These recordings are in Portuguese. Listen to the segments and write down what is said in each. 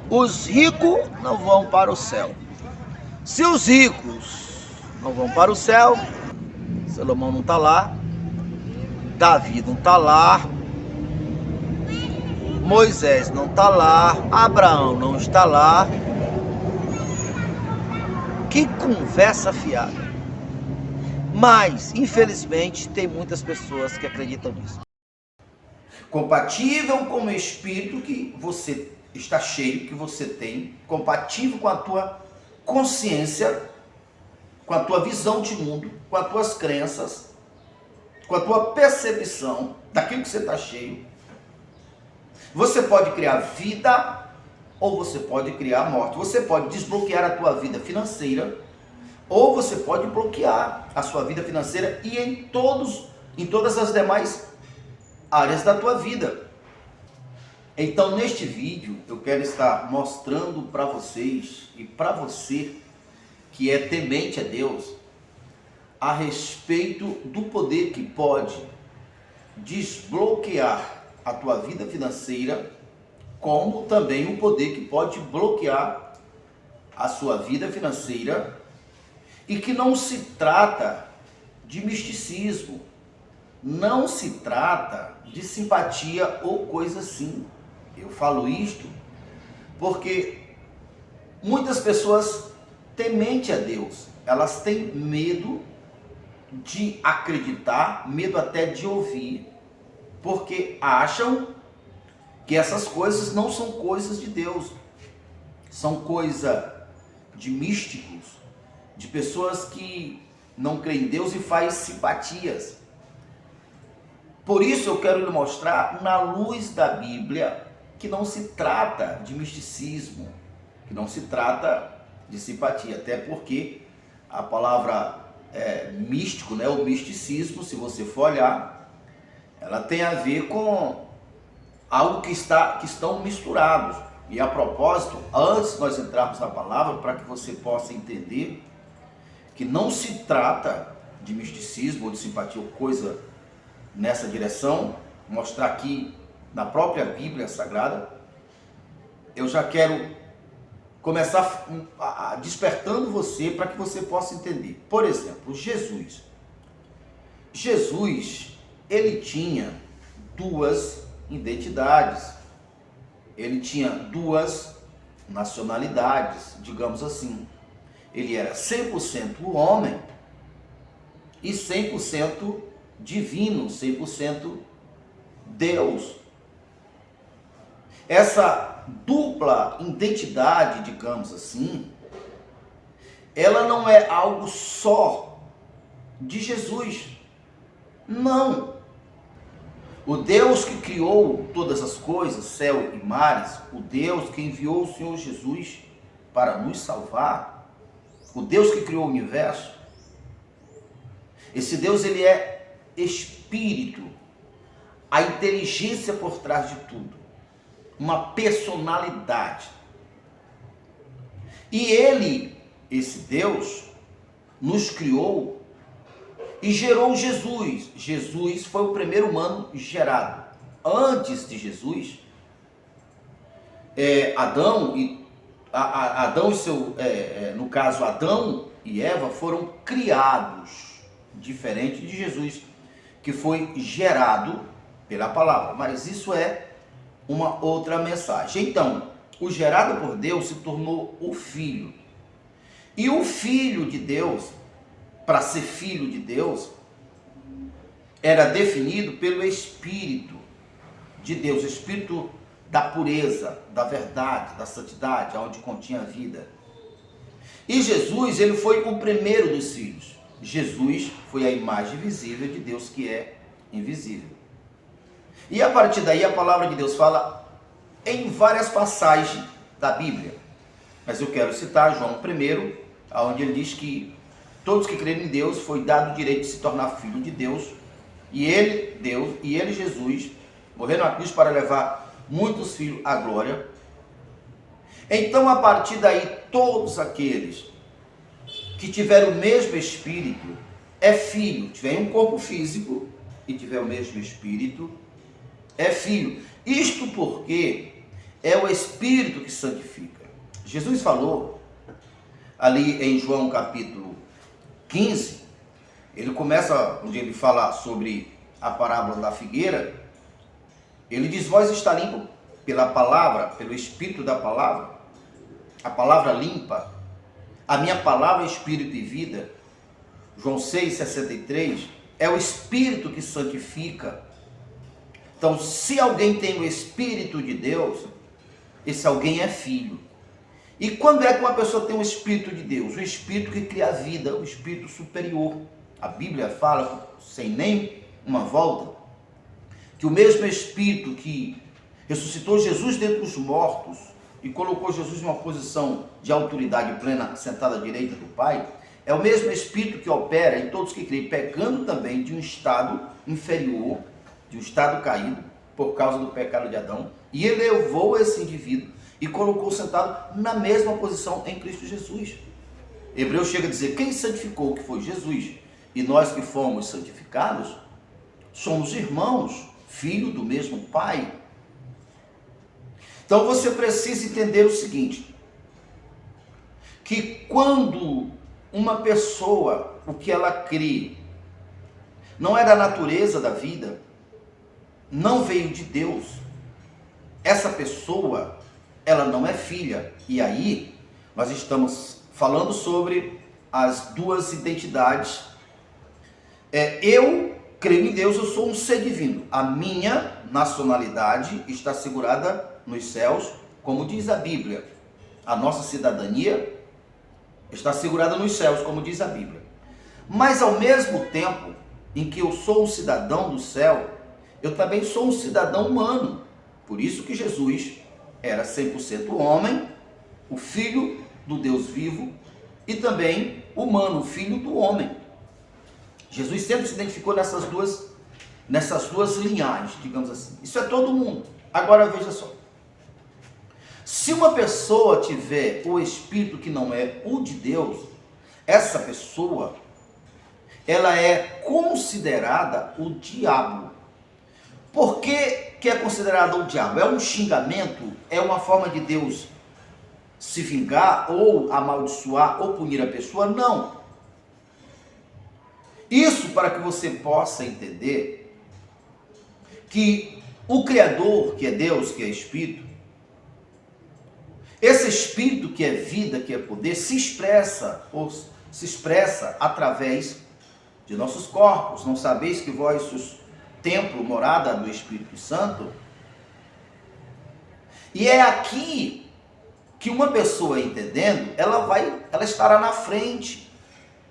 Os ricos não vão para o céu. Se os ricos não vão para o céu, Salomão não está lá, Davi não está lá, Moisés não está lá, Abraão não está lá. Que conversa fiada. Mas, infelizmente, tem muitas pessoas que acreditam nisso. Compatível com o espírito que você está cheio, que você tem, compatível com a tua consciência, com a tua visão de mundo, com as tuas crenças, com a tua percepção daquilo que você está cheio. Você pode criar vida ou você pode criar morte. Você pode desbloquear a tua vida financeira ou você pode bloquear a sua vida financeira e em todas as demais áreas da tua vida. Então, neste vídeo, eu quero estar mostrando para vocês e para você que é temente a Deus, a respeito do poder que pode desbloquear a tua vida financeira, como também o poder que pode bloquear a sua vida financeira, e que não se trata de misticismo, não se trata de simpatia ou coisa assim. Eu falo isto porque muitas pessoas temente a Deus, elas têm medo de acreditar, medo até de ouvir, porque acham que essas coisas não são coisas de Deus, são coisa de místicos, de pessoas que não creem em Deus e faz simpatias. Por isso eu quero lhe mostrar, na luz da Bíblia, que não se trata de misticismo, que não se trata de simpatia, até porque a palavra místico, né, o misticismo, se você for olhar, ela tem a ver com algo que estão misturados. E a propósito, antes de nós entrarmos na palavra, para que você possa entender que não se trata de misticismo ou de simpatia ou coisa nessa direção, mostrar aqui na própria Bíblia Sagrada, eu já quero começar despertando você para que você possa entender. Por exemplo, Jesus, ele tinha duas identidades, ele tinha duas nacionalidades, digamos assim. Ele era 100% homem e 100% divino, 100% Deus. Essa dupla identidade, digamos assim, ela não é algo só de Jesus. Não. O Deus que criou todas as coisas, céu e mares, o Deus que enviou o Senhor Jesus para nos salvar, o Deus que criou o universo, esse Deus, ele é espírito, a inteligência por trás de tudo, uma personalidade. E ele, esse Deus, nos criou e gerou Jesus. Jesus foi o primeiro humano gerado. Antes de Jesus, Adão e no caso Adão e Eva foram criados, diferente de Jesus, que foi gerado pela palavra. Mas isso é uma outra mensagem. Então, o gerado por Deus se tornou o Filho. E o Filho de Deus, para ser filho de Deus, era definido pelo Espírito de Deus, o Espírito da pureza, da verdade, da santidade, onde continha a vida. E Jesus, ele foi o primeiro dos filhos. Jesus foi a imagem visível de Deus que é invisível. E a partir daí a palavra de Deus fala em várias passagens da Bíblia. Mas eu quero citar João 1, onde ele diz que todos que creem em Deus foi dado o direito de se tornar filho de Deus. E ele, Deus, e ele, Jesus, morreu na cruz para levar muitos filhos à glória. Então, a partir daí, todos aqueles que tiveram o mesmo Espírito é filho. Tiver um corpo físico e tiver o mesmo Espírito, é filho. Isto porque é o Espírito que santifica. Jesus falou ali em João capítulo 15, ele começa, onde ele fala sobre a parábola da figueira, ele diz: vós está limpo pela palavra, pelo espírito da palavra, a palavra limpa, a minha palavra é espírito e vida. João 6,63, é o espírito que santifica. Então, se alguém tem o espírito de Deus, esse alguém é filho. E quando é que uma pessoa tem o espírito de Deus? O espírito que cria a vida, o espírito superior. A Bíblia fala, sem nem uma volta, que o mesmo espírito que ressuscitou Jesus dentre os mortos e colocou Jesus em uma posição de autoridade plena, sentada à direita do Pai, é o mesmo espírito que opera em todos que creem, pecando também de um estado inferior, de um estado caído, por causa do pecado de Adão, e elevou esse indivíduo e colocou sentado na mesma posição em Cristo Jesus. Hebreus chega a dizer: quem santificou, que foi Jesus, e nós que fomos santificados, somos irmãos, filho do mesmo Pai. Então você precisa entender o seguinte, que quando uma pessoa, o que ela crê, não é da natureza da vida, não veio de Deus, essa pessoa, ela não é filha. E aí, nós estamos falando sobre as duas identidades. Eu creio em Deus, eu sou um ser divino. A minha nacionalidade está assegurada nos céus, como diz a Bíblia. A nossa cidadania está assegurada nos céus, como diz a Bíblia. Mas ao mesmo tempo em que eu sou um cidadão do céu, eu também sou um cidadão humano. Por isso que Jesus era 100% homem, o filho do Deus vivo, e também humano, o filho do homem. Jesus sempre se identificou nessas duas linhagens, digamos assim. Isso é todo mundo. Agora veja só. Se uma pessoa tiver o espírito que não é o de Deus, essa pessoa, ela é considerada o diabo. Por que é considerada o diabo? É um xingamento? É uma forma de Deus se vingar, ou amaldiçoar, ou punir a pessoa? Não. Isso para que você possa entender que o Criador, que é Deus, que é Espírito, esse Espírito que é vida, que é poder, se expressa através de nossos corpos. Não sabeis que vós sois templo, morada do Espírito Santo? E é aqui que uma pessoa entendendo, ela estará na frente,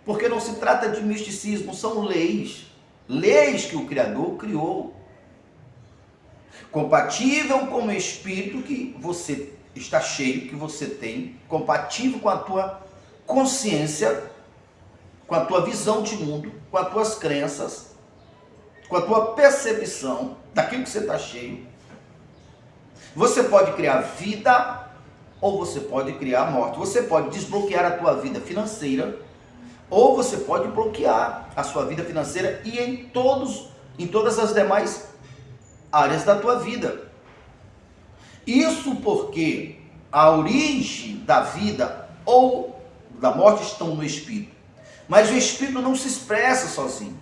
porque não se trata de misticismo, são leis que o Criador criou, compatível com o Espírito que você está cheio, que você tem, compatível com a tua consciência, com a tua visão de mundo, com as tuas crenças, com a tua percepção daquilo que você está cheio. Você pode criar vida ou você pode criar morte. Você pode desbloquear a tua vida financeira ou você pode bloquear a sua vida financeira e em todas as demais áreas da tua vida. Isso porque a origem da vida ou da morte estão no Espírito. Mas o Espírito não se expressa sozinho.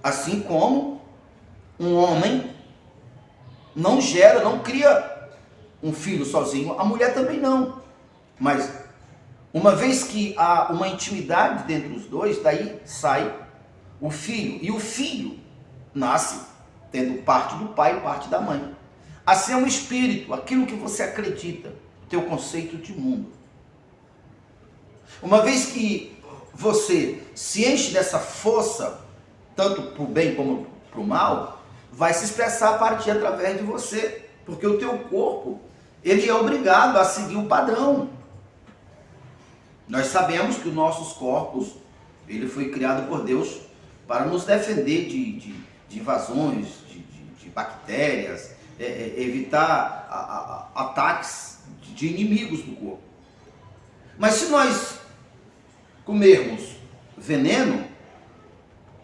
Assim como um homem não gera, não cria um filho sozinho, a mulher também não. Mas uma vez que há uma intimidade entre os dois, daí sai o filho. E o filho nasce tendo parte do pai e parte da mãe. Assim é um espírito, aquilo que você acredita, teu conceito de mundo. Uma vez que você se enche dessa força, tanto para o bem como para o mal, vai se expressar a partir através de você, porque o teu corpo, ele é obrigado a seguir o padrão. Nós sabemos que os nossos corpos, ele foi criado por Deus para nos defender de invasões, de bactérias, evitar ataques de inimigos do corpo. Mas se nós comermos veneno,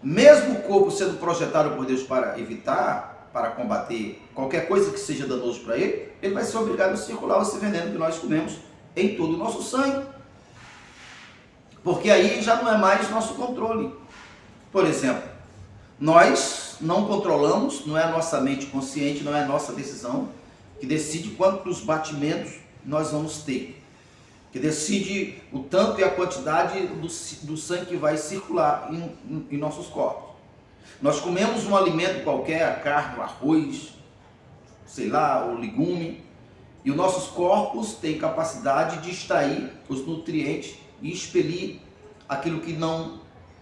mesmo o corpo sendo projetado por Deus para evitar, para combater qualquer coisa que seja danoso para ele, ele vai ser obrigado a circular esse veneno que nós comemos em todo o nosso sangue. Porque aí já não é mais nosso controle. Por exemplo, nós não controlamos, não é a nossa mente consciente, não é a nossa decisão que decide quantos batimentos nós vamos ter, que decide o tanto e a quantidade do sangue que vai circular em nossos corpos. Nós comemos um alimento qualquer, a carne, o arroz, sei lá, o legume, e os nossos corpos têm capacidade de extrair os nutrientes e expelir aquilo que não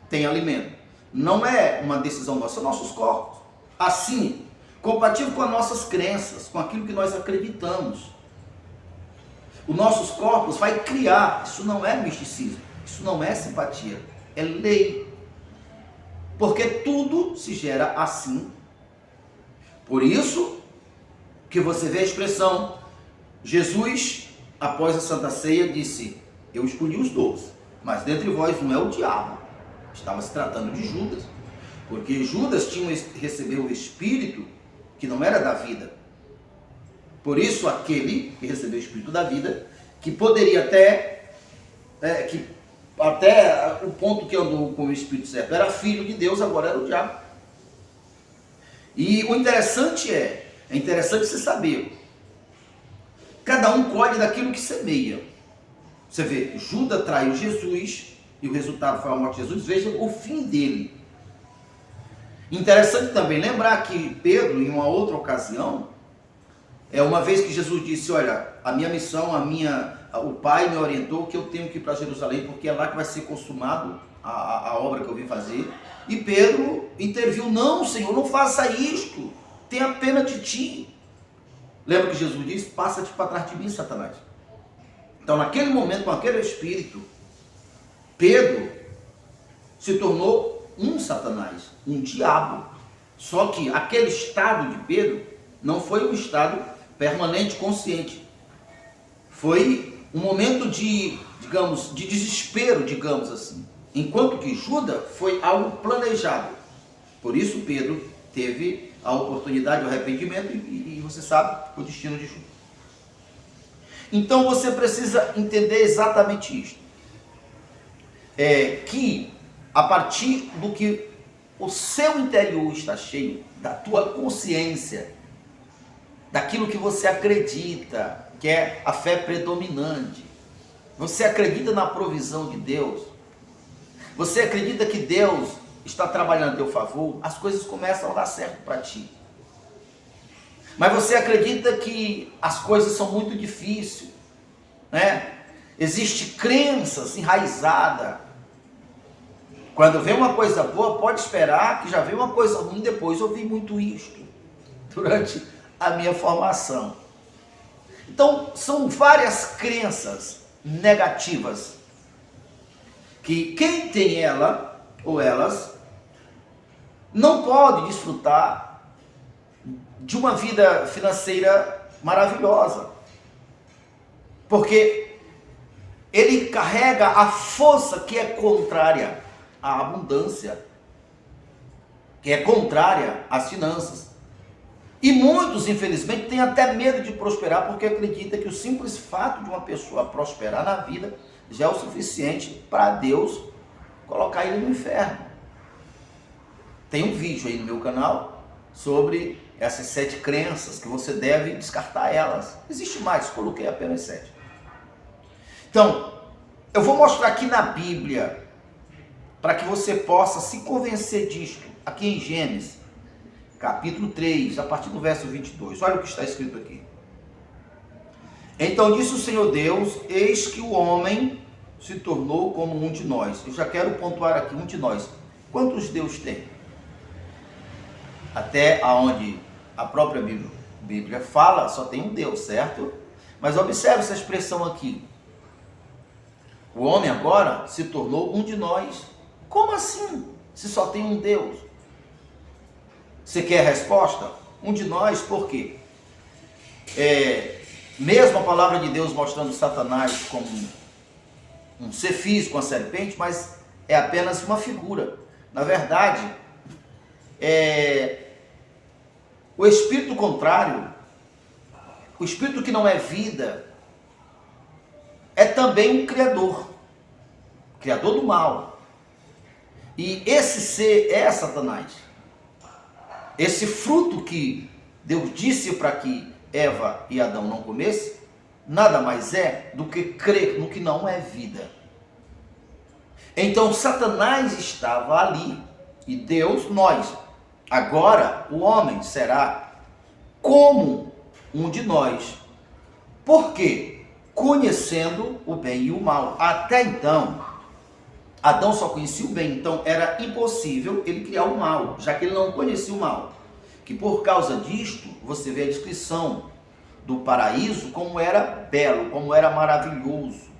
tem alimento. Não é uma decisão nossa, são nossos corpos. Assim, compatível com as nossas crenças, com aquilo que nós acreditamos, os nossos corpos vai criar. Isso não é misticismo, isso não é simpatia, é lei. Porque tudo se gera assim. Por isso que você vê a expressão, Jesus, após a Santa Ceia, disse: eu escolhi os 12, mas dentre vós não é o diabo. Estava se tratando de Judas, porque Judas recebeu o Espírito que não era da vida. Por isso, aquele que recebeu o Espírito da vida, que poderia até o ponto que andou com o Espírito certo, era filho de Deus, agora era o diabo. E o interessante é interessante você saber, cada um colhe daquilo que semeia. Você vê, Judas traiu Jesus, e o resultado foi a morte de Jesus. Veja o fim dele. Interessante também lembrar que Pedro, em uma outra ocasião, uma vez que Jesus disse: olha, a minha missão, o Pai me orientou que eu tenho que ir para Jerusalém, porque é lá que vai ser consumado a obra que eu vim fazer. E Pedro interviu: não, Senhor, não faça isto, tenha pena de ti. Lembra que Jesus disse: passa-te para trás de mim, Satanás. Então, naquele momento, com aquele espírito, Pedro se tornou um Satanás, um diabo. Só que aquele estado de Pedro não foi um estado permanente, consciente. Foi um momento de desespero, digamos assim. Enquanto que Judas foi algo planejado. Por isso Pedro teve a oportunidade, o arrependimento e você sabe o destino de Judas. Então você precisa entender exatamente isto. Que a partir do que o seu interior está cheio, da tua consciência, daquilo que você acredita, que é a fé predominante, você acredita na provisão de Deus, você acredita que Deus está trabalhando a teu favor, as coisas começam a dar certo para ti. Mas você acredita que as coisas são muito difíceis, né? Existe crenças enraizadas. Quando vem uma coisa boa, pode esperar que já vem uma coisa ruim depois. Eu vi muito isto durante a minha formação. Então, são várias crenças negativas que quem tem ela ou elas não pode desfrutar de uma vida financeira maravilhosa. Porque ele carrega a força que é contrária à abundância, que é contrária às finanças. E muitos, infelizmente, têm até medo de prosperar, porque acreditam que o simples fato de uma pessoa prosperar na vida já é o suficiente para Deus colocar ele no inferno. Tem um vídeo aí no meu canal sobre essas 7 crenças que você deve descartar elas. Existe mais, coloquei apenas 7. Então, eu vou mostrar aqui na Bíblia, para que você possa se convencer disto, aqui em Gênesis, capítulo 3, a partir do verso 22. Olha o que está escrito aqui. Então disse o Senhor Deus: eis que o homem se tornou como um de nós. Eu já quero pontuar aqui, um de nós. Quantos Deus tem? Até aonde a própria Bíblia fala, só tem um Deus, certo? Mas observe essa expressão aqui. O homem agora se tornou um de nós. Como assim? Se só tem um Deus? Você quer a resposta? Um de nós, por quê? Mesmo a palavra de Deus mostrando Satanás como um ser físico, uma serpente, mas é apenas uma figura. Na verdade, o espírito contrário, o espírito que não é vida, também um criador do mal. E esse ser é Satanás. Esse fruto que Deus disse para que Eva e Adão não comessem, nada mais é do que crer no que não é vida. Então Satanás estava ali e Deus, nós. Agora o homem será como um de nós. Por quê? Conhecendo o bem e o mal. Até então, Adão só conhecia o bem, então era impossível ele criar o mal, já que ele não conhecia o mal. Que por causa disto, você vê a descrição do paraíso, como era belo, como era maravilhoso.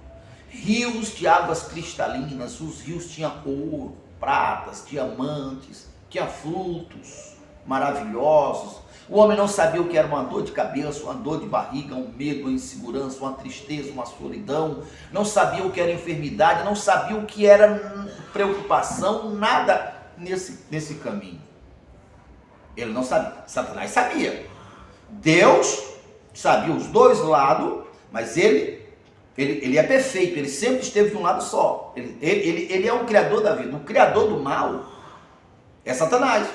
Rios de águas cristalinas, os rios tinham ouro, pratas, diamantes, tinha frutos maravilhosos. O homem não sabia o que era uma dor de cabeça, uma dor de barriga, um medo, uma insegurança, uma tristeza, uma solidão. Não sabia o que era enfermidade, não sabia o que era preocupação, nada nesse caminho. Ele não sabia. Satanás sabia. Deus sabia os dois lados, mas ele é perfeito, ele sempre esteve de um lado só. Ele é o criador da vida. O criador do mal é Satanás.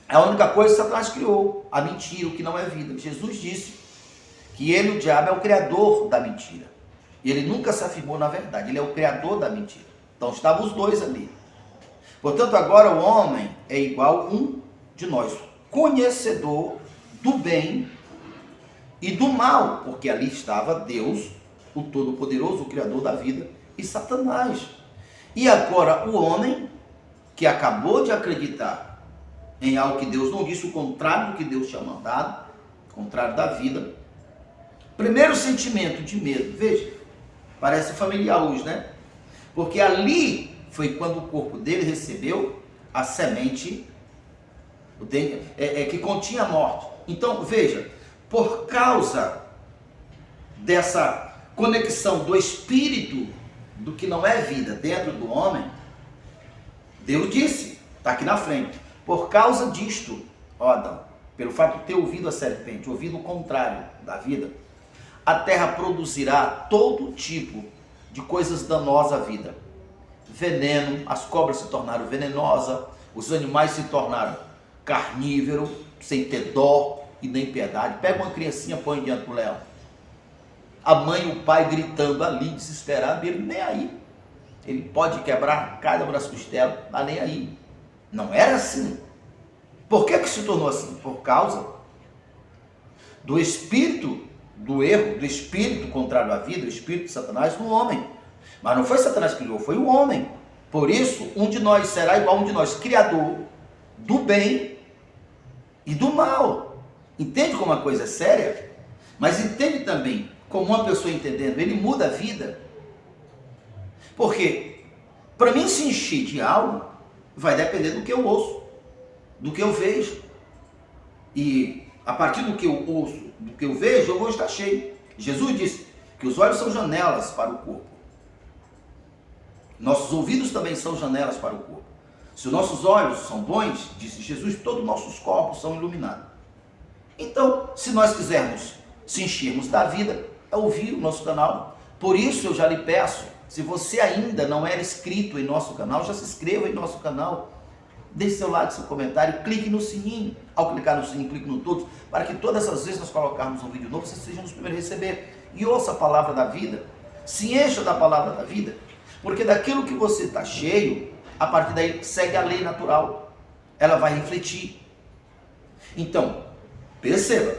É a única coisa que Satanás criou, a mentira, o que não é vida. Jesus disse que ele, o diabo, é o criador da mentira. E ele nunca se afirmou na verdade, ele é o criador da mentira. Então estavam os dois ali. Portanto, agora o homem é igual um de nós, conhecedor do bem e do mal, porque ali estava Deus, o Todo-Poderoso, o Criador da vida, e Satanás. E agora o homem, que acabou de acreditar em algo que Deus não disse, o contrário do que Deus tinha mandado, o contrário da vida. Primeiro sentimento de medo, veja, parece familiar hoje, né? Porque ali foi quando o corpo dele recebeu a semente que continha a morte. Então, veja, por causa dessa conexão do espírito, do que não é vida, dentro do homem, Deus disse, está aqui na frente, por causa disto, ó Adão, pelo fato de ter ouvido a serpente, ouvido o contrário da vida, a terra produzirá todo tipo de coisas danosas à vida. Veneno, as cobras se tornaram venenosas, os animais se tornaram carnívoros, sem ter dó e nem piedade. Pega uma criancinha, põe diante do leão. A mãe e o pai gritando ali, desesperado, ele nem aí. Ele pode quebrar cada uma das costelas, mas nem aí. Não era assim. Por que se tornou assim? Por causa do espírito do erro, do espírito contrário à vida, o espírito de Satanás no homem. Mas não foi Satanás que criou, foi o homem. Por isso, um de nós será igual a um de nós, criador do bem e do mal. Entende como a coisa é séria? Mas entende também como uma pessoa entendendo, ele muda a vida. Porque para mim se encher de algo, vai depender do que eu ouço, do que eu vejo. E a partir do que eu ouço, do que eu vejo, eu vou estar cheio. Jesus disse que os olhos são janelas para o corpo. Nossos ouvidos também são janelas para o corpo. Se os nossos olhos são bons, disse Jesus, todos os nossos corpos são iluminados. Então, se nós quisermos se enchermos da vida, é ouvir o nosso canal. Por isso eu já lhe peço, se você ainda não era inscrito em nosso canal, já se inscreva em nosso canal. Deixe seu like, seu comentário, clique no sininho. Ao clicar no sininho, clique no todos, para que todas as vezes nós colocarmos um vídeo novo, você seja os primeiros a receber. E ouça a palavra da vida, se encha da palavra da vida, porque daquilo que você está cheio, a partir daí segue a lei natural, ela vai refletir. Então, perceba,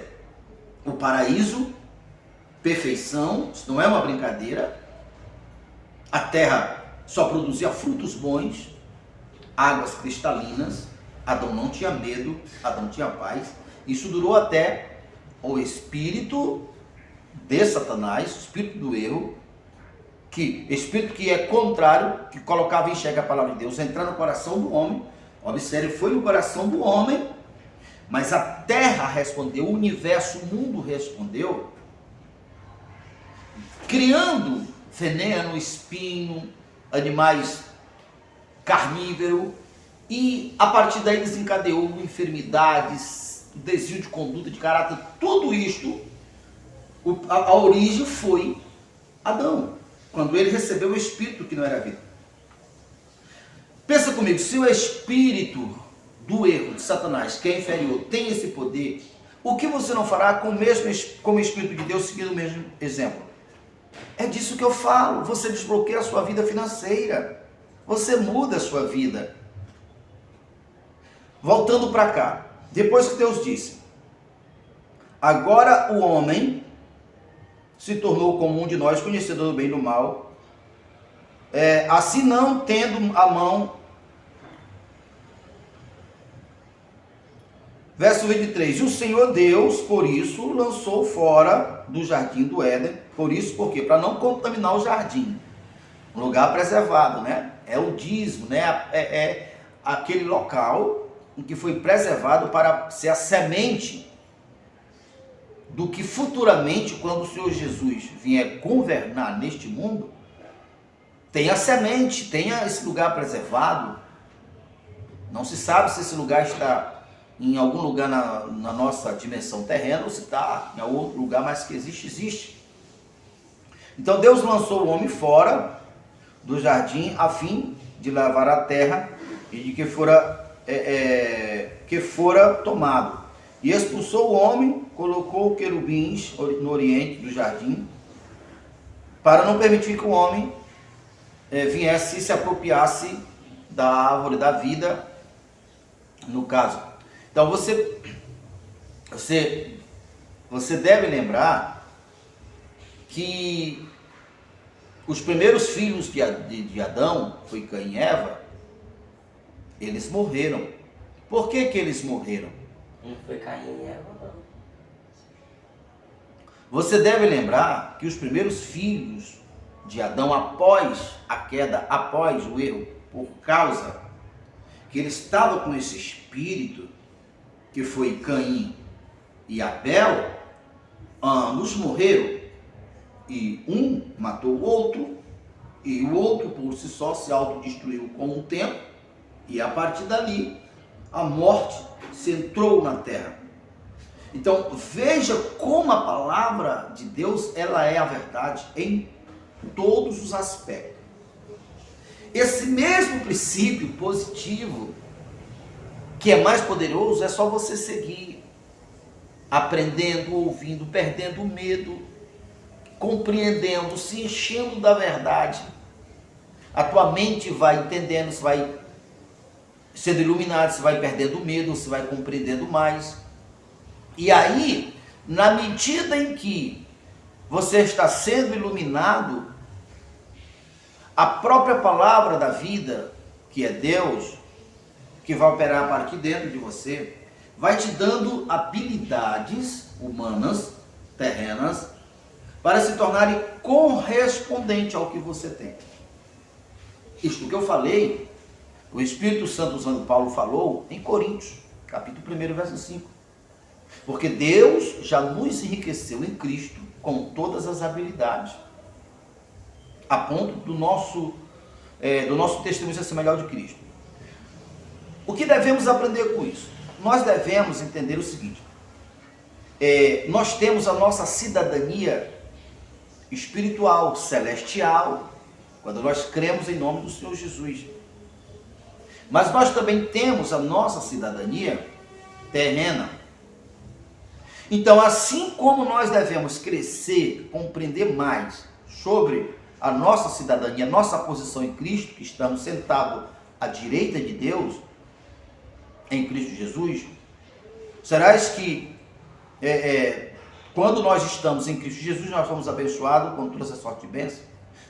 o paraíso, perfeição, isso não é uma brincadeira, a terra só produzia frutos bons, águas cristalinas, Adão não tinha medo, Adão tinha paz. Isso durou até o espírito de Satanás, o espírito do erro, espírito que é contrário, que colocava em xeque a palavra de Deus, entrar no coração do homem. Observe, foi no coração do homem, mas a terra respondeu, o universo, o mundo respondeu, criando veneno, espinho, animais carnívoros, e a partir daí desencadeou enfermidades, desvio de conduta, de caráter, tudo isto, a origem foi Adão. quando ele recebeu o espírito que não era vida. Pensa comigo, se o espírito do erro de Satanás, que é inferior, tem esse poder, o que você não fará com o Espírito de Deus seguindo o mesmo exemplo? É disso que eu falo. Você desbloqueia a sua vida financeira. Você muda a sua vida. Voltando para cá. Depois que Deus disse, agora o homem se tornou como um de nós, conhecedor do bem e do mal, assim não tendo a mão. Verso 23, e o Senhor Deus, por isso, lançou fora do jardim do Éden. Por isso, por quê? Para não contaminar o jardim. Um lugar preservado, né? É o dízimo, né? É aquele local em que foi preservado para ser a semente do que futuramente, quando o Senhor Jesus vier governar neste mundo, tenha semente, tenha esse lugar preservado. Não se sabe se esse lugar está em algum lugar na nossa dimensão terrena, ou se está em algum outro lugar, mas que existe. Então Deus lançou o homem fora do jardim, a fim de lavar a terra e de que fora tomado. E expulsou o homem, colocou querubins no oriente do jardim, para não permitir que o homem viesse e se apropriasse da árvore da vida, no caso. Então você deve lembrar que os primeiros filhos de Adão, foi Caim e Eva, eles morreram. Por que eles morreram? Não foi Caim e Eva, não. Você deve lembrar que os primeiros filhos de Adão, após a queda, após o erro, por causa que ele estava com esse espírito, que foi Caim e Abel, ambos morreram. E um matou o outro, e o outro por si só se autodestruiu com o tempo, e a partir dali a morte se entrou na terra. Então veja como a palavra de Deus, ela é a verdade em todos os aspectos. Esse mesmo princípio positivo, que é mais poderoso, é só você seguir, aprendendo, ouvindo, perdendo o medo, compreendendo, se enchendo da verdade. A tua mente vai entendendo, você vai sendo iluminado, você vai perdendo o medo, você vai compreendendo mais. E aí, na medida em que você está sendo iluminado, a própria palavra da vida, que é Deus, que vai operar para aqui dentro de você, vai te dando habilidades humanas, terrenas, para se tornarem correspondente ao que você tem. Isto que eu falei, o Espírito Santo, usando Paulo, falou em Coríntios, capítulo 1, verso 5. Porque Deus já nos enriqueceu em Cristo com todas as habilidades, a ponto do nosso testemunho ser melhor de Cristo. O que devemos aprender com isso? Nós devemos entender o seguinte: nós temos a nossa cidadania espiritual, celestial, quando nós cremos em nome do Senhor Jesus. Mas nós também temos a nossa cidadania terrena. Então, assim como nós devemos crescer, compreender mais sobre a nossa cidadania, nossa posição em Cristo, que estamos sentados à direita de Deus, em Cristo Jesus, será que quando nós estamos em Cristo Jesus, nós somos abençoados com toda essa sorte de bênção?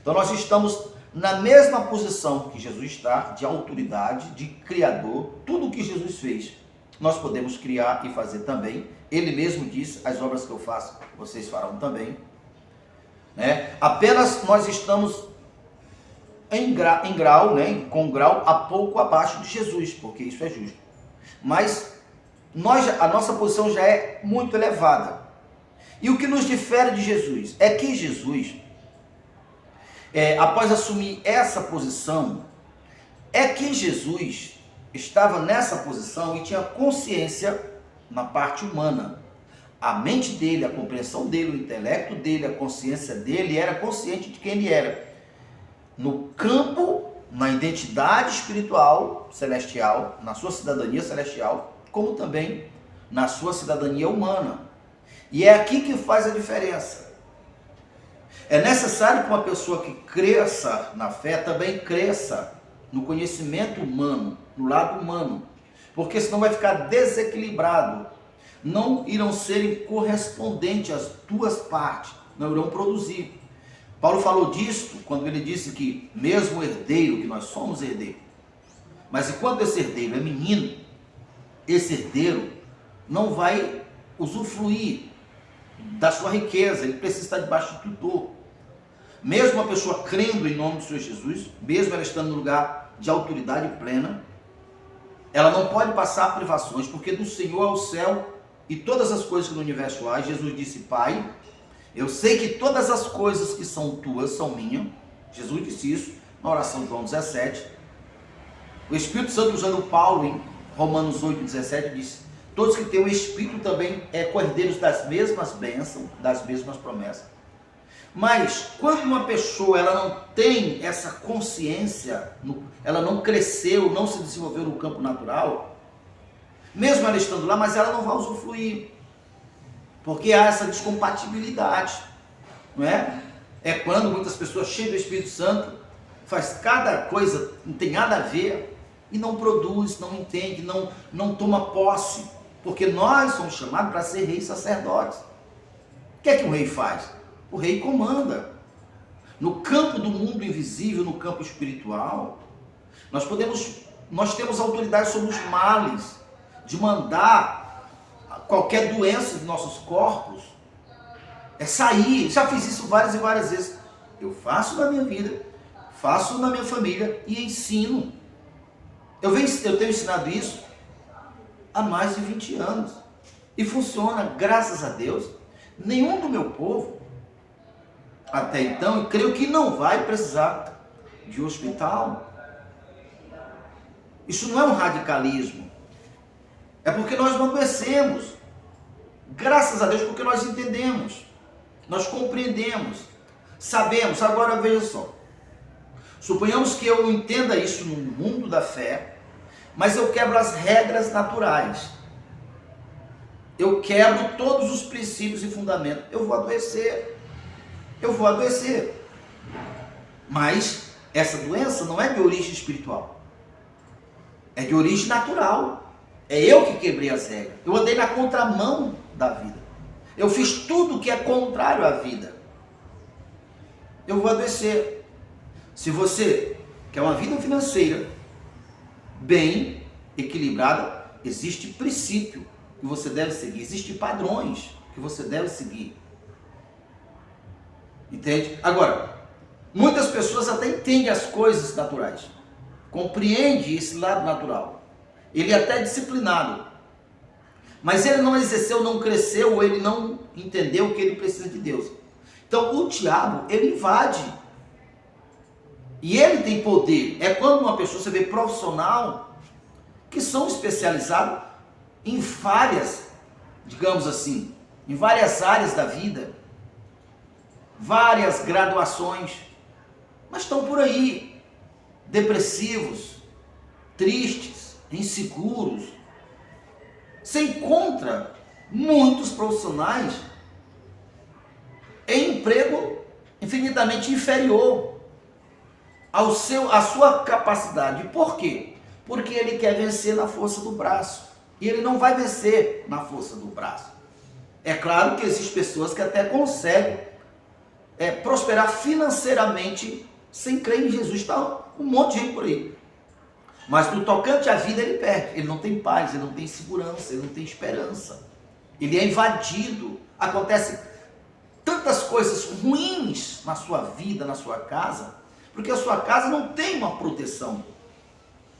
Então nós estamos na mesma posição que Jesus está, de autoridade, de criador. Tudo o que Jesus fez, nós podemos criar e fazer também. Ele mesmo disse, as obras que eu faço, vocês farão também. Apenas nós estamos em grau, com grau a pouco abaixo de Jesus, porque isso é justo. Mas a nossa posição já é muito elevada. E o que nos difere de Jesus é que Jesus, após assumir essa posição, é que Jesus estava nessa posição e tinha consciência na parte humana. A mente dele, a compreensão dele, o intelecto dele, a consciência dele, era consciente de quem ele era. no campo, na identidade espiritual celestial, na sua cidadania celestial, como também na sua cidadania humana. E é aqui que faz a diferença. É necessário que uma pessoa que cresça na fé também cresça no conhecimento humano, no lado humano, porque senão vai ficar desequilibrado. Não irão ser correspondentes as duas partes, não irão produzir. Paulo falou disso quando ele disse que mesmo o herdeiro, que nós somos herdeiros, mas enquanto esse herdeiro é menino, esse herdeiro não vai usufruir da sua riqueza, ele precisa estar debaixo de tutor. Mesmo a pessoa crendo em nome do Senhor Jesus, mesmo ela estando no lugar de autoridade plena, ela não pode passar privações, porque do Senhor ao céu e todas as coisas que no universo há. Jesus disse: Pai, eu sei que todas as coisas que são tuas são minhas. Jesus disse isso na oração de João 17. O Espírito Santo, usando Paulo em Romanos 8,17, disse: todos que têm o Espírito também herdeiros das mesmas bênçãos, das mesmas promessas. Mas quando uma pessoa ela não tem essa consciência, ela não cresceu, não se desenvolveu no campo natural, mesmo ela estando lá, mas ela não vai usufruir, porque há essa descompatibilidade, não é? É quando muitas pessoas cheias do Espírito Santo, faz cada coisa, não tem nada a ver, e não produz, não entende, não toma posse, porque nós somos chamados para ser reis sacerdotes. O que é que o rei faz? O rei comanda. No campo do mundo invisível, no campo espiritual, nós temos autoridade sobre os males, de mandar qualquer doença de nossos corpos, é sair. Já fiz isso várias e várias vezes. Eu faço na minha vida, faço na minha família e ensino. Eu tenho ensinado isso há mais de 20 anos. E funciona, graças a Deus. Nenhum do meu povo até então, e creio que não vai precisar de hospital. Isso não é um radicalismo. É porque nós não conhecemos. Graças a Deus, porque nós entendemos. Nós compreendemos. Sabemos. Agora veja só. Suponhamos que eu entenda isso no mundo da fé, mas eu quebro as regras naturais. Eu quebro todos os princípios e fundamentos. Eu vou adoecer. Mas essa doença não é de origem espiritual. É de origem natural. É eu que quebrei as regras. Eu andei na contramão da vida. Eu fiz tudo que é contrário à vida. Eu vou adoecer. Se você quer uma vida financeira bem equilibrada, existe princípio que você deve seguir. Existem padrões que você deve seguir. Entende? Agora, muitas pessoas até entendem as coisas naturais, compreende esse lado natural, ele é até disciplinado, mas ele não exerceu, não cresceu, ou ele não entendeu que ele precisa de Deus. Então o diabo, ele invade, e ele tem poder. É quando uma pessoa, você vê profissional, que são especializados em várias, digamos assim, em várias áreas da vida, várias graduações, mas estão por aí, depressivos, tristes, inseguros. Você encontra muitos profissionais em emprego infinitamente inferior à sua capacidade. Por quê? Porque ele quer vencer na força do braço, e ele não vai vencer na força do braço. É claro que existem pessoas que até conseguem prosperar financeiramente sem crer em Jesus. Está um monte de gente por aí. Mas no tocante à vida ele perde. Ele não tem paz, ele não tem segurança, ele não tem esperança. Ele é invadido. Acontece tantas coisas ruins na sua vida, na sua casa, porque a sua casa não tem uma proteção.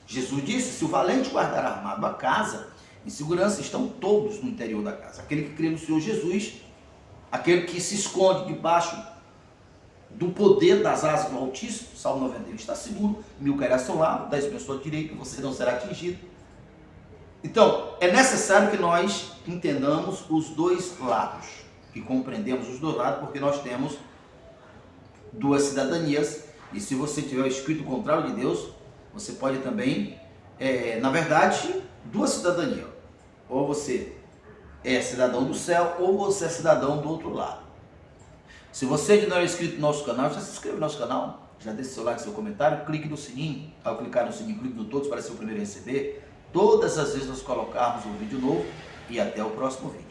Jesus disse: se o valente guardar armado a casa, em segurança estão todos no interior da casa. Aquele que crê no Senhor Jesus, aquele que se esconde debaixo do poder das asas do Altíssimo, Salmo 91, está seguro, 1000 cairá ao seu lado, 10 mil à sua direita, você não será atingido. Então, é necessário que nós entendamos os dois lados, que compreendemos os dois lados, porque nós temos duas cidadanias, E se você tiver o espírito contrário de Deus, você pode também, na verdade, duas cidadanias. Ou você é cidadão do céu, ou você é cidadão do outro lado. Se você ainda não é inscrito no nosso canal, já se inscreve no nosso canal, já deixa seu like, seu comentário, clique no sininho. Ao clicar no sininho, clique no todos para ser o primeiro a receber todas as vezes nós colocarmos um vídeo novo. E até o próximo vídeo.